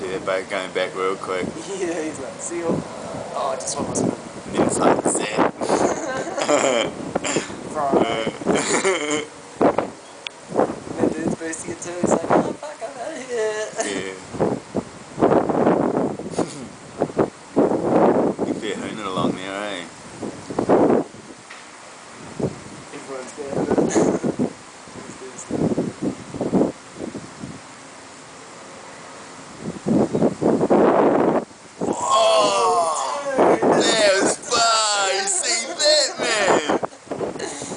see they're both going back real quick. Yeah, he's like, see you. Oh, I just want my spin. And then it's like, zap. And dude's boosting it too. He's like, oh fuck, I'm out of here. Yeah. You fair hooning along there, eh? Everyone's going at it.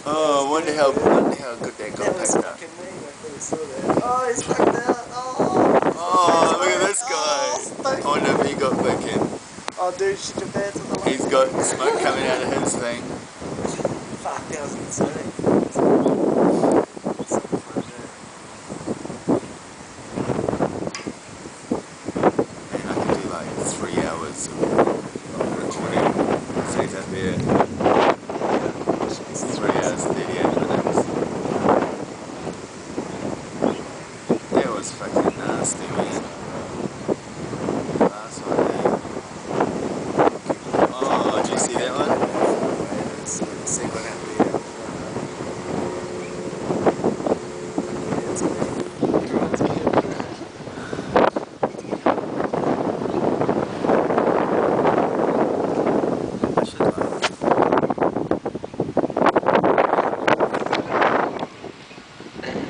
Oh, I wonder how good that got picked up. Oh, he's fucked out. Oh, look at this guy. I wonder if he got picking. Oh, dude, shit your pants on the way. He's got smoke coming out of his thing. Fuck, that was insane. Man, I could do like 3 hours of recording. Stays up here. 3 hours, 38 minutes. That was fucking nasty, man. Last one, eh? Oh, did you see that one?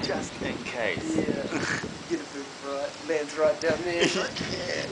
Just in case. Yeah. Get a bit right. Man's right down there. Like, yeah.